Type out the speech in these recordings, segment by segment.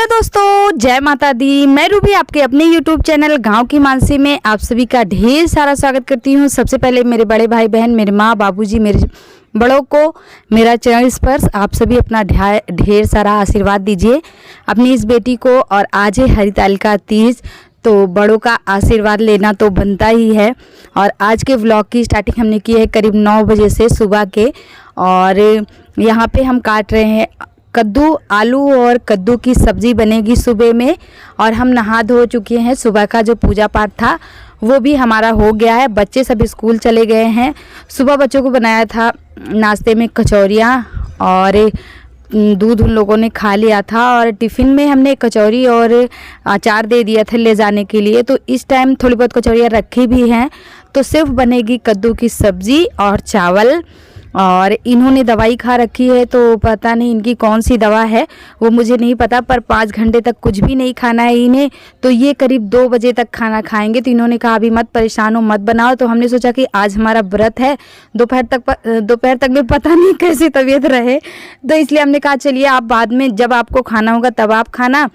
Hello दोस्तों, जय माता दी। मैं रूबी आपके अपने YouTube चैनल गांव की मानसी में आप सभी का ढेर सारा स्वागत करती हूं। सबसे पहले मेरे बड़े भाई बहन, मेरे माँ बाबूजी, मेरे बड़ों को मेरा चरण स्पर्श, आप सभी अपना ढेर सारा आशीर्वाद दीजिए अपनी इस बेटी को। और आज है हरितालिका तीज, तो बड़ों का आशीर्वाद लेना तो बनता ही है। और आज के व्लॉग की स्टार्टिंग हमने की है करीब 9 बजे से सुबह के। और यहाँ पे हम काट रहे हैं कद्दू, आलू और कद्दू की सब्ज़ी बनेगी सुबह में। और हम नहा धो चुके हैं, सुबह का जो पूजा पाठ था वो भी हमारा हो गया है। बच्चे सब स्कूल चले गए हैं। सुबह बच्चों को बनाया था नाश्ते में कचौरियाँ और दूध उन लोगों ने खा लिया था। और टिफ़िन में हमने कचौरी और अचार दे दिया था ले जाने के लिए। तो इस टाइम थोड़ी बहुत कचौरियाँ रखी भी हैं, तो सिर्फ बनेगी कद्दू की सब्ज़ी और चावल। और इन्होंने दवाई खा रखी है, तो पता नहीं इनकी कौन सी दवा है वो मुझे नहीं पता, पर 5 घंटे तक कुछ भी नहीं खाना है इन्हें। तो ये करीब 2 बजे तक खाना खाएंगे। तो इन्होंने कहा अभी मत परेशान हो, मत बनाओ। तो हमने सोचा कि आज हमारा व्रत है, दोपहर तक में पता नहीं कैसी तबीयत रहे, तो इसलिए हमने कहा चलिए आप बाद में जब आपको खाना होगा तब आप खाना,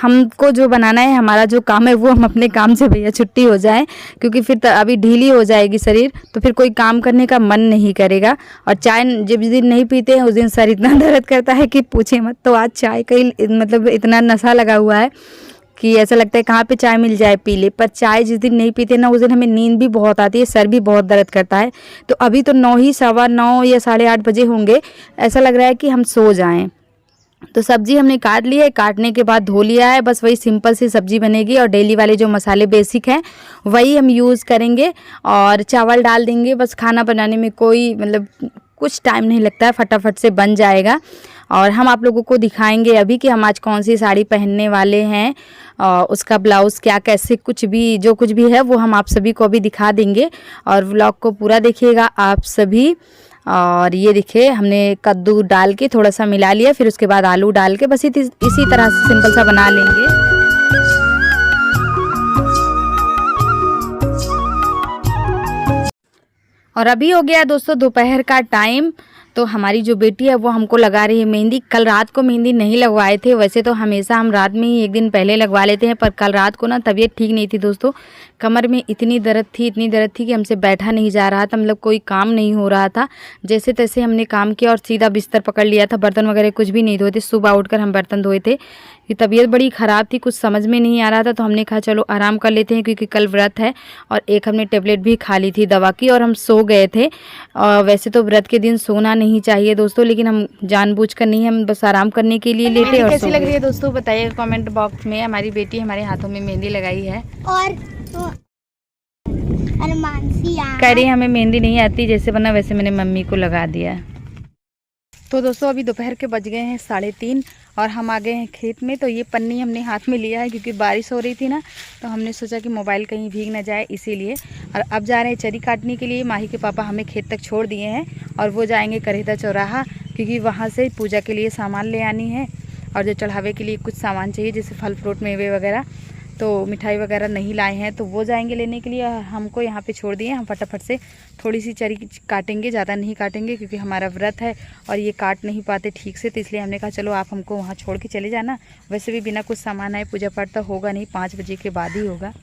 हमको जो बनाना है, हमारा जो काम है वो हम अपने काम से भैया छुट्टी हो जाए, क्योंकि फिर अभी ढीली हो जाएगी शरीर, तो फिर कोई काम करने का मन नहीं करेगा। और चाय जब जिस दिन नहीं पीते हैं उस दिन सर इतना दर्द करता है कि पूछे मत। तो आज चाय का ही मतलब इतना नशा लगा हुआ है कि ऐसा लगता है कहाँ पे चाय मिल जाए पी ले। पर चाय जिस दिन नहीं पीते ना उस दिन हमें नींद भी बहुत आती है, सर भी बहुत दर्द करता है। तो अभी तो 9 ही 9:15 या 8:30 बजे होंगे, ऐसा लग रहा है कि हम सो जाएं। तो सब्जी हमने काट ली है, काटने के बाद धो लिया है। बस वही सिंपल सी सब्जी बनेगी और डेली वाले जो मसाले बेसिक हैं वही हम यूज़ करेंगे। और चावल डाल देंगे। बस खाना बनाने में कोई मतलब कुछ टाइम नहीं लगता है, फटाफट से बन जाएगा। और हम आप लोगों को दिखाएंगे अभी कि हम आज कौन सी साड़ी पहनने वाले हैं, और उसका ब्लाउज़ क्या कैसे कुछ भी जो कुछ भी है वो हम आप सभी को अभी दिखा देंगे। और व्लॉग को पूरा देखिएगा आप सभी। और ये देखिए हमने कद्दू डाल के थोड़ा सा मिला लिया, फिर उसके बाद आलू डाल के बस इसी तरह से सिंपल सा बना लेंगे। और अभी हो गया दोस्तों दोपहर का टाइम। तो हमारी जो बेटी है वो हमको लगा रही है मेहंदी। कल रात को मेहंदी नहीं लगवाए थे, वैसे तो हमेशा हम रात में ही एक दिन पहले लगवा लेते हैं, पर कल रात को ना तबीयत ठीक नहीं थी दोस्तों। कमर में इतनी दर्द थी कि हमसे बैठा नहीं जा रहा था, मतलब कोई काम नहीं हो रहा था। जैसे तैसे हमने काम किया और सीधा बिस्तर पकड़ लिया था। बर्तन वगैरह कुछ भी नहीं धोए थे, सुबह उठकर हम बर्तन धोए थे। कि तबीयत बड़ी ख़राब थी, कुछ समझ में नहीं आ रहा था, तो हमने कहा चलो आराम कर लेते हैं क्योंकि कल व्रत है। और एक हमने टेबलेट भी खा ली थी दवा की और हम सो गए थे। वैसे तो व्रत के दिन सोना नहीं चाहिए दोस्तों, लेकिन हम जानबूझकर नहीं, हम बस आराम करने के लिए लेते। और कैसी लग रही है दोस्तों बताइए कमेंट बॉक्स में। हमारी बेटी हमारे हाथों में मेहंदी लगाई है और कह रही हमें मेहंदी नहीं आती, जैसे बना वैसे मैंने मम्मी को लगा दिया। तो दोस्तों अभी दोपहर के बज गए हैं 3:30 और हम आ गए हैं खेत में। तो ये पन्नी हमने हाथ में लिया है क्योंकि बारिश हो रही थी ना, तो हमने सोचा कि मोबाइल कहीं भीग ना जाए इसीलिए। और अब जा रहे हैं चरी काटने के लिए। माही के पापा हमें खेत तक छोड़ दिए हैं और वो जाएंगे करेहता चौराहा, क्योंकि वहाँ से पूजा के लिए सामान ले आनी है। और जो चढ़ावे के लिए कुछ सामान चाहिए जैसे फल फ्रूट मेवे वगैरह, तो मिठाई वगैरह नहीं लाए हैं, तो वो जाएंगे लेने के लिए। हमको यहाँ पे छोड़ दिए। हम फटाफट से थोड़ी सी चरी काटेंगे, ज़्यादा नहीं काटेंगे क्योंकि हमारा व्रत है और ये काट नहीं पाते ठीक से, तो इसलिए हमने कहा चलो आप हमको वहाँ छोड़ के चले जाना। वैसे भी बिना कुछ सामान आए पूजा पाठ तो होगा नहीं, 5 बजे के बाद ही होगा।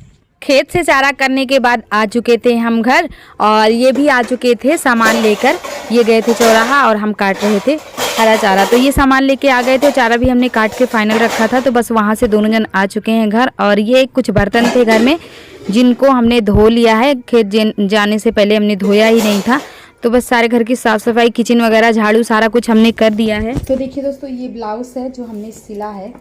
खेत से चारा करने के बाद आ चुके थे हम घर, और ये भी आ चुके थे सामान लेकर। ये गए थे चौराहा और हम काट रहे थे हरा चारा, तो ये सामान लेके आ गए थे। चारा भी हमने काट के फाइनल रखा था, तो बस वहाँ से दोनों जन आ चुके हैं घर। और ये कुछ बर्तन थे घर में जिनको हमने धो लिया है, खेत जाने से पहले हमने धोया ही नहीं था। तो बस सारे घर की साफ़ सफाई, किचन वगैरह, झाड़ू, सारा कुछ हमने कर दिया है। तो देखिए दोस्तों ये ब्लाउज़ है जो हमने सिला है,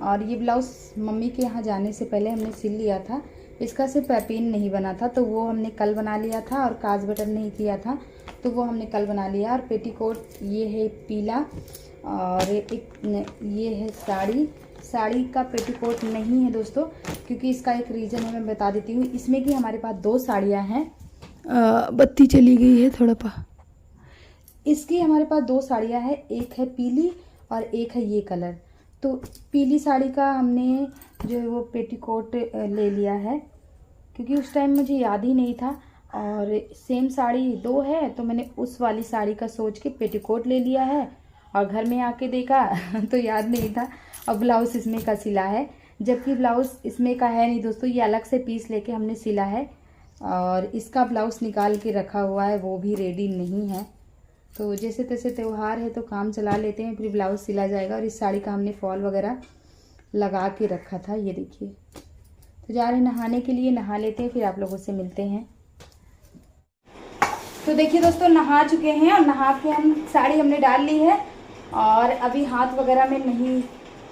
और ये ब्लाउज़ मम्मी के यहाँ जाने से पहले हमने सिल लिया था। इसका सिर्फ पैपिन नहीं बना था, तो वो हमने कल बना लिया था। और काज बटन नहीं किया था, तो वो हमने कल बना लिया। और पेटीकोट ये है पीला, और एक ये है साड़ी का पेटीकोट नहीं है दोस्तों, क्योंकि इसका एक रीज़न है, मैं बता देती हूँ। इसमें कि हमारे पास 2 साड़ियाँ हैं। बत्ती चली गई है थोड़ा इसकी हमारे पास 2 साड़ियाँ हैं, एक है पीली और एक है ये कलर। तो पीली साड़ी का हमने जो है वो पेटीकोट ले लिया है, क्योंकि उस टाइम मुझे याद ही नहीं था। और सेम साड़ी 2 है, तो मैंने उस वाली साड़ी का सोच के पेटीकोट ले लिया है। और घर में आके देखा तो याद नहीं था, और ब्लाउज़ इसमें का सिला है, जबकि ब्लाउज़ इसमें का है नहीं दोस्तों, ये अलग से पीस लेके हमने सिला है। और इसका ब्लाउज़ निकाल के रखा हुआ है, वो भी रेडी नहीं है। तो जैसे तैसे त्यौहार है तो काम चला लेते हैं, फिर ब्लाउज़ सिला जाएगा। और इस साड़ी का हमने फॉल वगैरह लगा के रखा था, ये देखिए। तो जा रहे हैं नहाने के लिए, नहा लेते हैं, फिर आप लोगों से मिलते हैं। तो देखिए दोस्तों, नहा चुके हैं और नहा के हम साड़ी हमने डाल ली है और अभी हाथ वगैरह में नहीं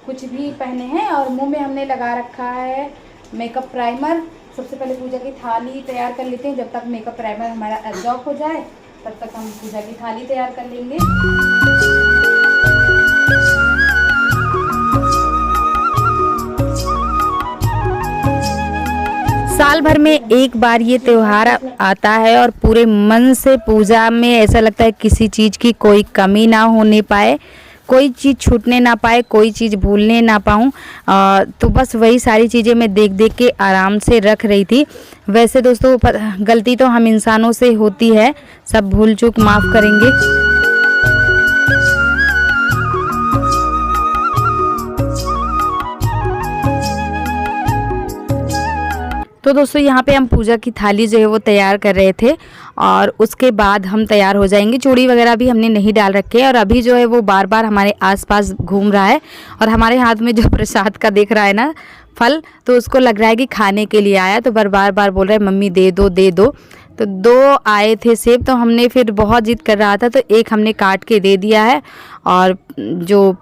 कुछ भी पहने हैं और मुंह में हमने लगा रखा है मेकअप प्राइमर। सबसे पहले पूजा की थाली तैयार कर लेते हैं, जब तक मेकअप प्राइमर हमारा एब्जॉर्ब हो जाए तब तक हम पूजा की थाली तैयार कर लेंगे। साल भर में एक बार ये त्यौहार आता है और पूरे मन से पूजा में ऐसा लगता है किसी चीज़ की कोई कमी ना होने पाए, कोई चीज़ छूटने ना पाए, कोई चीज़ भूलने ना पाऊँ। तो बस वही सारी चीज़ें मैं देख देख के आराम से रख रही थी। वैसे दोस्तों गलती तो हम इंसानों से होती है, सब भूल चूक माफ़ करेंगे। तो दोस्तों यहाँ पे हम पूजा की थाली जो है वो तैयार कर रहे थे और उसके बाद हम तैयार हो जाएंगे। चूड़ी वगैरह भी हमने नहीं डाल रखे और अभी जो है वो बार बार हमारे आसपास घूम रहा है और हमारे हाथ में जो प्रसाद का दिख रहा है ना फल, तो उसको लग रहा है कि खाने के लिए आया, तो बार बार बोल रहा है मम्मी दे दो दे दो। तो 2 आए थे सेब, तो हमने फिर बहुत जिद कर रहा था तो एक हमने काट के दे दिया है। और जो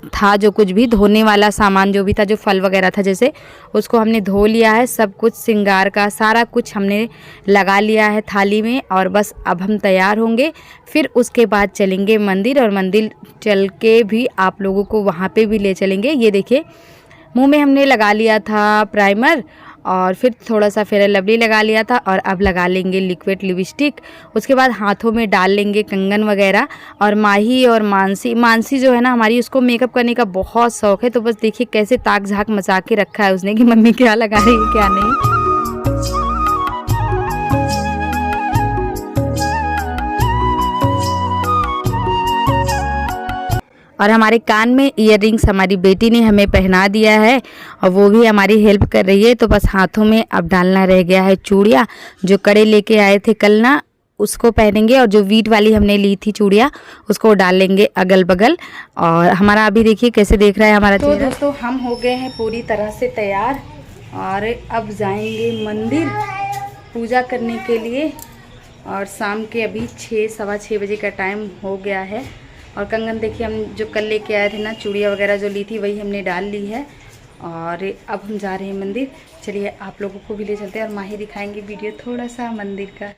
था जो कुछ भी धोने वाला सामान जो भी था, जो फल वगैरह था जैसे, उसको हमने धो लिया है। सब कुछ श्रृंगार का सारा कुछ हमने लगा लिया है थाली में और बस अब हम तैयार होंगे। फिर उसके बाद चलेंगे मंदिर और मंदिर चल के भी आप लोगों को वहाँ पे भी ले चलेंगे। ये देखिए मुंह में हमने लगा लिया था प्राइमर और फिर थोड़ा सा फेयर लवली लगा लिया था और अब लगा लेंगे लिक्विड लिपस्टिक। उसके बाद हाथों में डाल लेंगे कंगन वगैरह। और माही और मानसी जो है ना हमारी, उसको मेकअप करने का बहुत शौक़ है, तो बस देखिए कैसे ताक झाक मचा के रखा है उसने कि मम्मी क्या लगा रही है क्या नहीं। और हमारे कान में ईयररिंग्स हमारी बेटी ने हमें पहना दिया है और वो भी हमारी हेल्प कर रही है। तो बस हाथों में अब डालना रह गया है चूड़ियाँ, जो कड़े लेके आए थे कल ना उसको पहनेंगे और जो वीट वाली हमने ली थी चूड़ियाँ उसको डाल लेंगे अगल बगल। और हमारा अभी देखिए कैसे देख रहा है हमारा चेहरा। तो दोस्तों हम हो गए हैं पूरी तरह से तैयार और अब जाएंगे मंदिर पूजा करने के लिए। और शाम के अभी 6 सवा 6 बजे का टाइम हो गया है। और कंगन देखिए हम जो कल लेके आए थे ना, चूड़ियाँ वगैरह जो ली थी वही हमने डाल ली है। और अब हम जा रहे हैं मंदिर। चलिए आप लोगों को भी ले चलते हैं और माही दिखाएंगे वीडियो थोड़ा सा मंदिर का।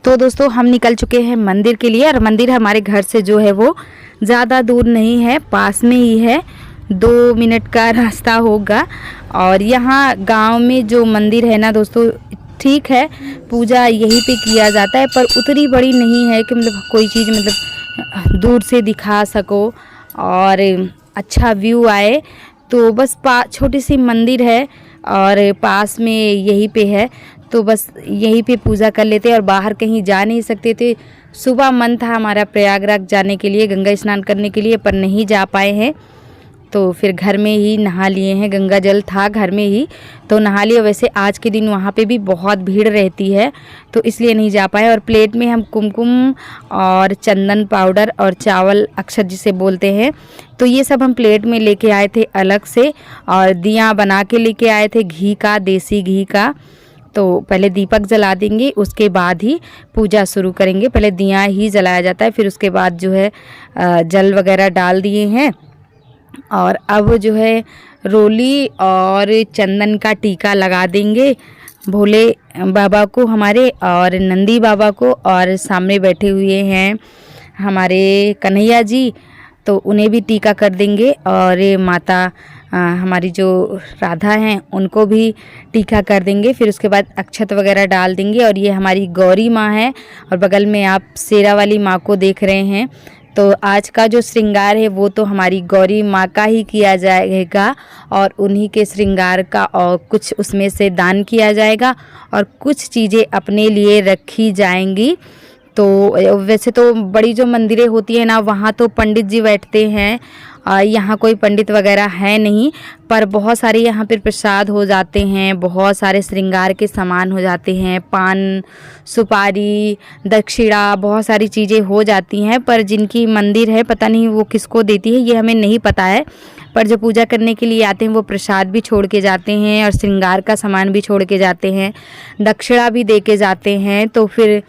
तो दोस्तों हम निकल चुके हैं मंदिर के लिए और मंदिर हमारे घर से जो है वो ज़्यादा दूर नहीं है, पास में ही है, 2 मिनट का रास्ता होगा। और यहाँ गांव में जो मंदिर है ना दोस्तों, ठीक है पूजा यहीं पे किया जाता है पर उतनी बड़ी नहीं है कि मतलब कोई चीज़ मतलब दूर से दिखा सको और अच्छा व्यू आए। तो बस छोटी सी मंदिर है और पास में यहीं पे है, तो बस यहीं पे पूजा कर लेते और बाहर कहीं जा नहीं सकते थे। सुबह मन था हमारा प्रयागराज जाने के लिए, गंगा स्नान करने के लिए, पर नहीं जा पाए हैं तो फिर घर में ही नहा लिए हैं। गंगा जल था घर में ही तो नहा लिए। वैसे आज के दिन वहाँ पे भी बहुत भीड़ रहती है तो इसलिए नहीं जा पाए। और प्लेट में हम कुमकुम और चंदन पाउडर और चावल अक्षत जिसे बोलते हैं, तो ये सब हम प्लेट में लेके आए थे अलग से। और दिया बना के लेके आए थे घी का, देसी घी का। तो पहले दीपक जला देंगे, उसके बाद ही पूजा शुरू करेंगे। पहले दिया ही जलाया जाता है, फिर उसके बाद जो है जल वगैरह डाल दिए हैं। और अब जो है रोली और चंदन का टीका लगा देंगे भोले बाबा को हमारे और नंदी बाबा को। और सामने बैठे हुए हैं हमारे कन्हैया जी, तो उन्हें भी टीका कर देंगे। और माता हमारी जो राधा हैं उनको भी टीका कर देंगे। फिर उसके बाद अक्षत वगैरह डाल देंगे। और ये हमारी गौरी माँ है और बगल में आप शेरा वाली माँ को देख रहे हैं, तो आज का जो श्रृंगार है वो तो हमारी गौरी माँ का ही किया जाएगा और उन्हीं के श्रृंगार का और कुछ उसमें से दान किया जाएगा और कुछ चीज़ें अपने लिए रखी जाएंगी। तो वैसे तो बड़ी जो मंदिरें होती है ना वहाँ तो पंडित जी बैठते हैं, यहाँ कोई पंडित वगैरह है नहीं, पर बहुत सारे यहाँ पर प्रसाद हो जाते हैं, बहुत सारे श्रृंगार के सामान हो जाते हैं, पान सुपारी दक्षिणा बहुत सारी चीज़ें हो जाती हैं। पर जिनकी मंदिर है पता नहीं वो किसको देती है ये हमें नहीं पता है, पर जो पूजा करने के लिए आते हैं वो प्रसाद भी छोड़ के जाते हैं और श्रृंगार का सामान भी छोड़ के जाते हैं, दक्षिणा भी दे के जाते हैं। तो फिर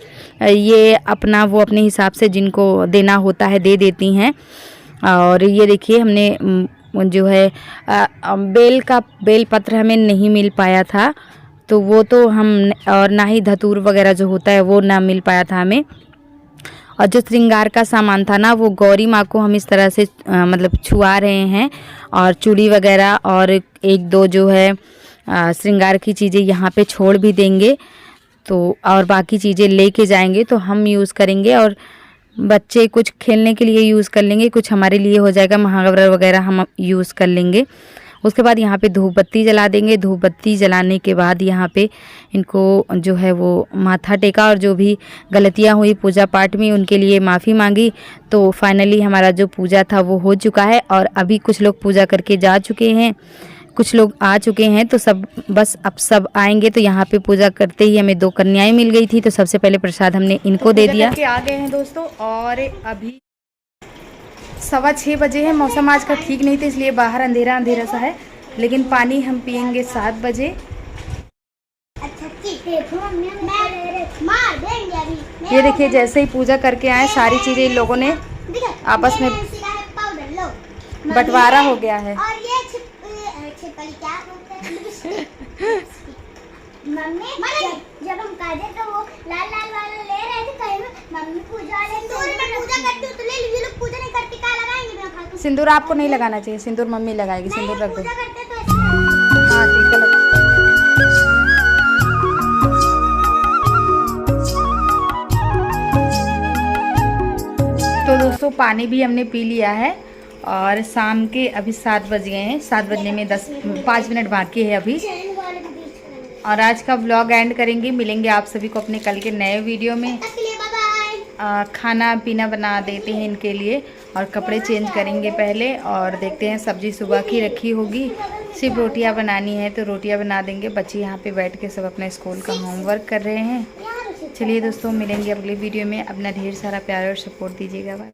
ये अपना वो अपने हिसाब से जिनको देना होता है दे देती हैं। और ये देखिए हमने जो है बेल पत्र हमें नहीं मिल पाया था, तो वो तो हम और ना ही धतूर वगैरह जो होता है वो ना मिल पाया था हमें। और जो श्रृंगार का सामान था ना वो गौरी माँ को हम इस तरह से मतलब छुआ रहे हैं और चूड़ी वगैरह और एक दो जो है श्रृंगार की चीज़ें यहाँ पे छोड़ भी देंगे, तो और बाकी चीज़ें लेके जाएंगे तो हम यूज़ करेंगे और बच्चे कुछ खेलने के लिए यूज़ कर लेंगे, कुछ हमारे लिए हो जाएगा, महावरा वगैरह हम यूज़ कर लेंगे। उसके बाद यहाँ पे धूप बत्ती जला देंगे। धूप बत्ती जलाने के बाद यहाँ पे इनको जो है वो माथा टेका और जो भी गलतियाँ हुई पूजा पाठ में उनके लिए माफ़ी मांगी। तो फाइनली हमारा जो पूजा था वो हो चुका है और अभी कुछ लोग पूजा करके जा चुके हैं, कुछ लोग आ चुके हैं, तो सब बस अब सब आएंगे। तो यहाँ पे पूजा करते ही हमें 2 कन्याएं मिल गई थी, तो सबसे पहले प्रसाद हमने इनको दे दिया। आ गए हैं दोस्तों और अभी 6:15 बजे है। मौसम आज का ठीक नहीं था इसलिए बाहर अंधेरा अंधेरा सा है, लेकिन पानी हम पियेंगे 7 बजे। ये देखिए जैसे ही पूजा करके आए सारी चीज़ें इन लोगों ने आपस में बंटवारा हो गया है। मम्मी जब हम काजे तो वो लाल लाल वाला ले रहे थे कहीं मम्मी पूजा वाले मैं पूजा करती हूँ तो ले लीजिए, लोग पूजा नहीं करती क्या लगाएंगे मैं खा के। सिंदूर आपको नहीं लगाना चाहिए, सिंदूर मम्मी लगाएगी, सिंदूर रख दो। हाँ ठीक है। तो दोस्तों पानी भी हमने पी लिया है और शाम के अभी 7 बज गए हैं, 7 बजने में 5 मिनट बाकी है अभी। और आज का व्लॉग एंड करेंगे, मिलेंगे आप सभी को अपने कल के नए वीडियो में। खाना पीना बना देते हैं इनके लिए और कपड़े चेंज करेंगे पहले और देखते हैं। सब्जी सुबह की रखी होगी, सिर्फ रोटियां बनानी है तो रोटियां बना देंगे। बच्चे यहाँ पे बैठ के सब अपने स्कूल का होमवर्क कर रहे हैं। चलिए दोस्तों मिलेंगे अगले वीडियो में, अपना ढेर सारा प्यार और सपोर्ट दीजिएगा।